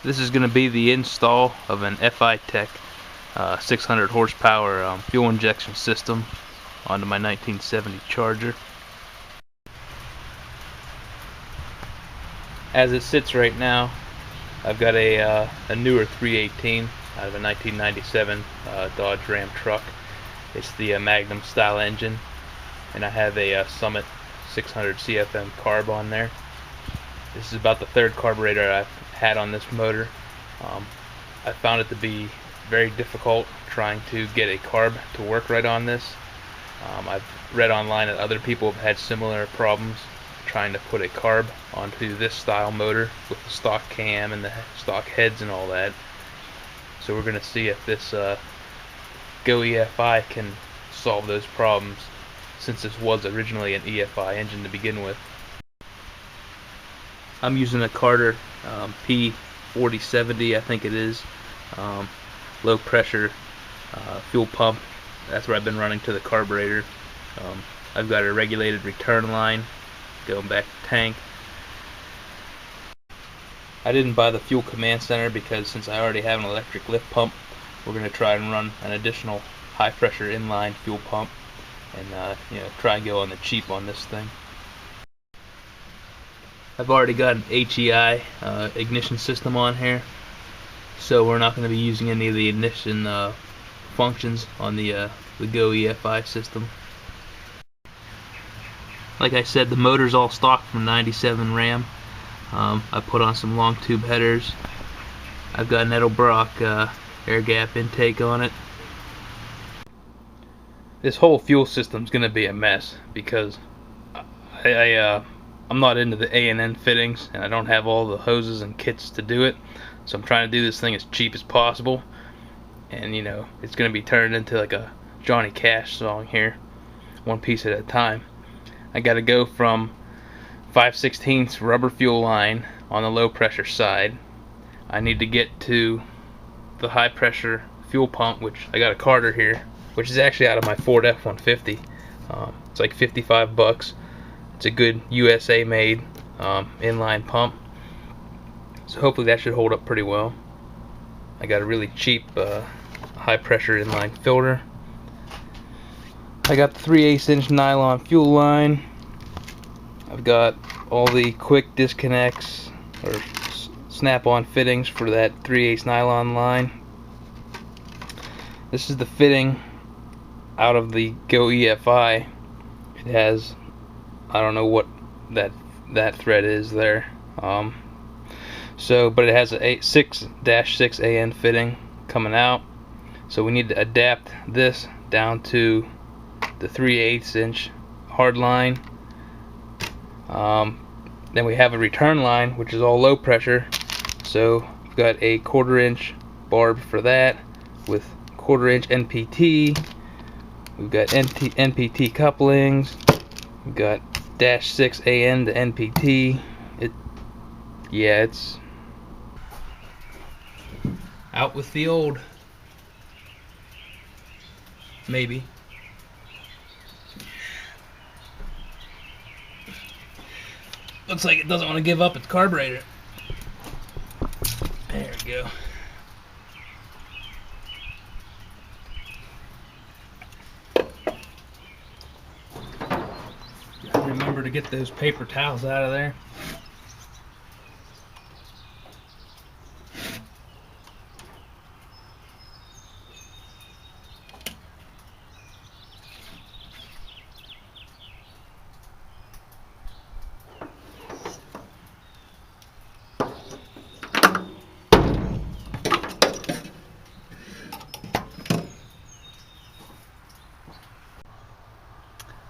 This is going to be the install of an FiTech 600 horsepower fuel injection system onto my 1970 Charger. As it sits right now, I've got a newer 318 out of a 1997 Dodge Ram truck. It's the Magnum style engine, and I have a Summit 600 CFM carb on there. This is about the third carburetor I've had on this motor. I found it to be very difficult trying to get a carb to work right on this. I've read online that other people have had similar problems trying to put a carb onto this style motor with the stock cam and the stock heads and all that. So we're going to see if this GoEFI can solve those problems, since this was originally an EFI engine to begin with. I'm using a Carter P4070, I think it is, low pressure fuel pump. That's where I've been running to the carburetor. I've got a regulated return line going back to tank. I didn't buy the fuel command center because since I already have an electric lift pump, we're going to try and run an additional high pressure inline fuel pump and try and go on the cheap on this thing. I've already got an HEI ignition system on here, so we're not going to be using any of the ignition functions on the GoEFI system. Like I said, the motor's all stock from 97 Ram. I put on some long tube headers. I've got an Edelbrock air gap intake on it. This whole fuel system's going to be a mess because I'm not into the A&N fittings, and I don't have all the hoses and kits to do it. So I'm trying to do this thing as cheap as possible. And it's going to be turned into like a Johnny Cash song here, one piece at a time. I got to go from 5/16 rubber fuel line on the low pressure side. I need to get to the high pressure fuel pump, which I got a Carter here, which is actually out of my Ford F-150. It's like $55. It's a good USA made inline pump, so hopefully that should hold up pretty well. I got a really cheap high pressure inline filter. I got the 3/8 inch nylon fuel line. I've got all the quick disconnects or snap-on fittings for that 3/8 nylon line. This is the fitting out of the GoEFI. It has, I don't know what that thread is there. But it has a 6-6 AN fitting coming out. So we need to adapt this down to the 3/8 inch hard line. Then we have a return line, which is all low pressure. So we've got a 1/4 inch barb for that with 1/4 inch NPT. We've got NPT couplings. We've got -6 AN to NPT. It's out with the old. Maybe. Looks like it doesn't want to give up its carburetor. There we go. Remember to get those paper towels out of there.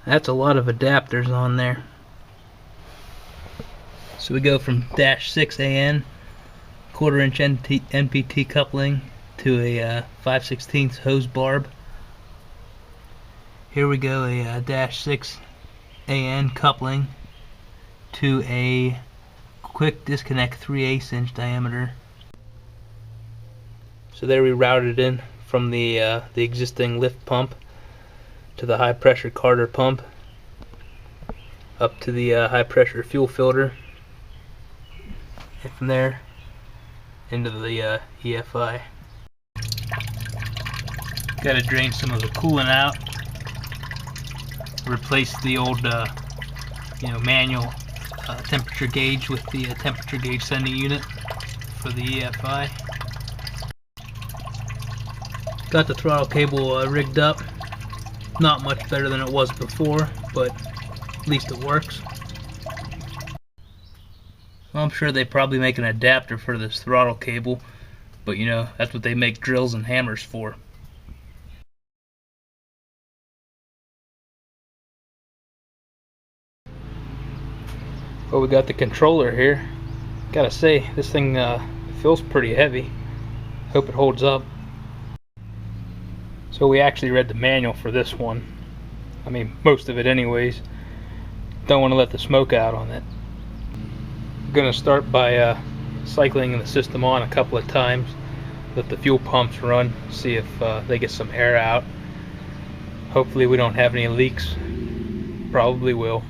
That's a lot of adapters on there. So we go from -6 AN, 1/4 inch NPT coupling to a 5/16 hose barb. Here we go, a -6 AN coupling to a quick disconnect 3/8 inch diameter. So there we routed in from the existing lift pump to the high pressure Carter pump, up to the high pressure fuel filter, and from there into the EFI. Got to drain some of the coolant out. Replace the old manual temperature gauge with the temperature gauge sending unit for the EFI. Got the throttle cable rigged up. Not much better than it was before, but at least it works. Well, I'm sure they probably make an adapter for this throttle cable, but you know, that's what they make drills and hammers for. Well, we got the controller here. Gotta say, this thing feels pretty heavy. Hope it holds up. So we actually read the manual for this one. I mean, most of it anyways. Don't want to let the smoke out on it. I'm gonna start by cycling the system on a couple of times. Let the fuel pumps run, see if they get some air out. Hopefully we don't have any leaks. Probably will.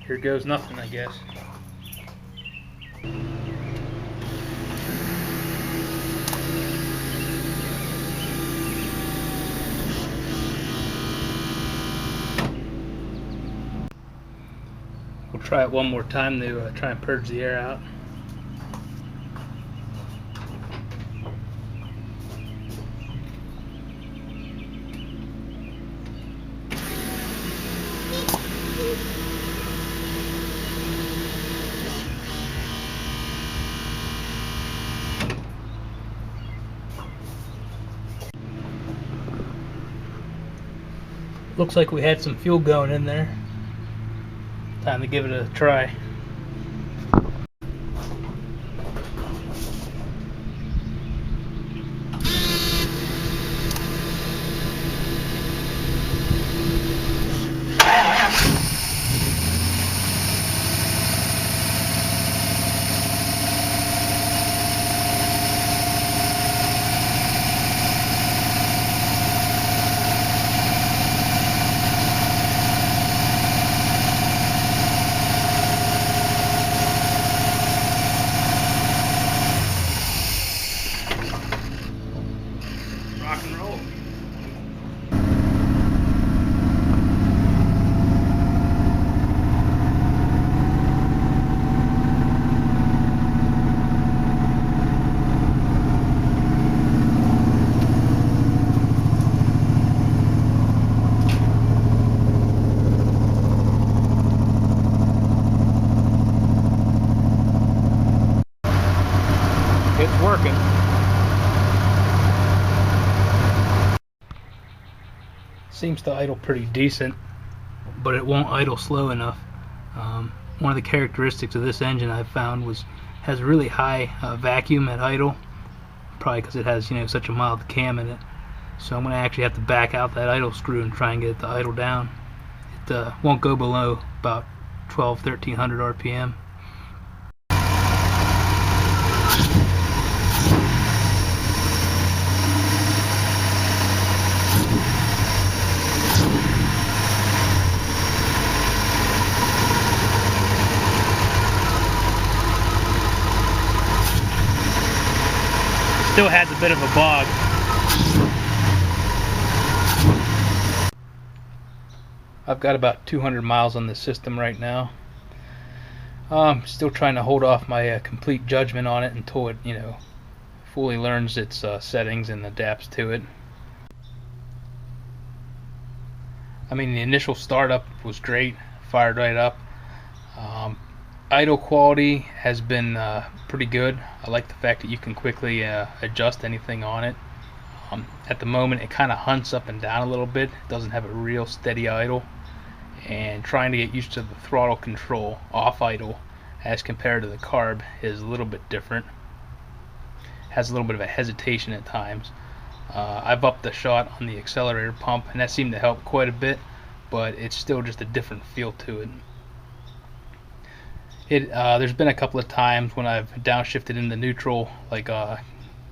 Here goes nothing, I guess. We'll try it one more time to try and purge the air out. Looks like we had some fuel going in there. Time to give it a try. Rock and roll. It's working. Seems to idle pretty decent, but it won't idle slow enough. One of the characteristics of this engine I've found has really high vacuum at idle, probably because it has such a mild cam in it. So I'm going to actually have to back out that idle screw and try and get it to idle down. It won't go below about 1300 RPM. Still has a bit of a bog. I've got about 200 miles on this system right now. I'm still trying to hold off my complete judgment on it until it, fully learns its settings and adapts to it. I mean, the initial startup was great, fired right up. Idle quality has been pretty good. I like the fact that you can quickly adjust anything on it. At the moment it kind of hunts up and down a little bit. It doesn't have a real steady idle, and trying to get used to the throttle control off idle as compared to the carb is a little bit different. Has a little bit of a hesitation at times. I've upped the shot on the accelerator pump and that seemed to help quite a bit, but it's still just a different feel to it. There's been a couple of times when I've downshifted into neutral, like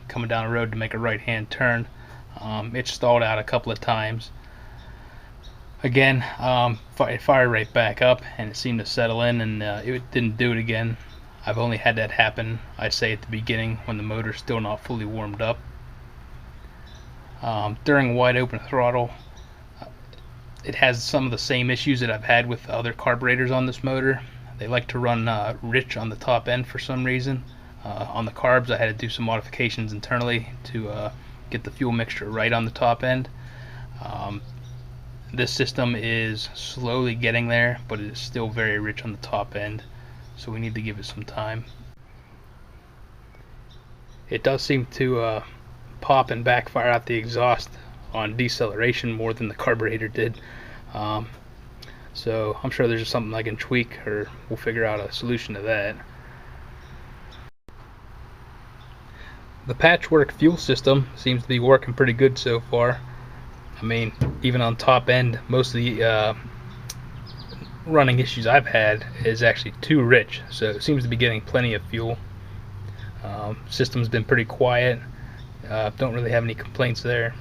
coming down the road to make a right-hand turn. It stalled out a couple of times. Again, it fired right back up and it seemed to settle in, and it didn't do it again. I've only had that happen, I'd say, at the beginning when the motor's still not fully warmed up. During wide open throttle, it has some of the same issues that I've had with other carburetors on this motor. They like to run rich on the top end for some reason. On the carbs, I had to do some modifications internally to get the fuel mixture right on the top end. This system is slowly getting there, but it is still very rich on the top end, so we need to give it some time. It does seem to pop and backfire out the exhaust on deceleration more than the carburetor did. So I'm sure there's just something I can tweak, or we'll figure out a solution to that. The patchwork fuel system seems to be working pretty good so far. I mean, even on top end, most of the running issues I've had is actually too rich, so it seems to be getting plenty of fuel. System's been pretty quiet. Don't really have any complaints there.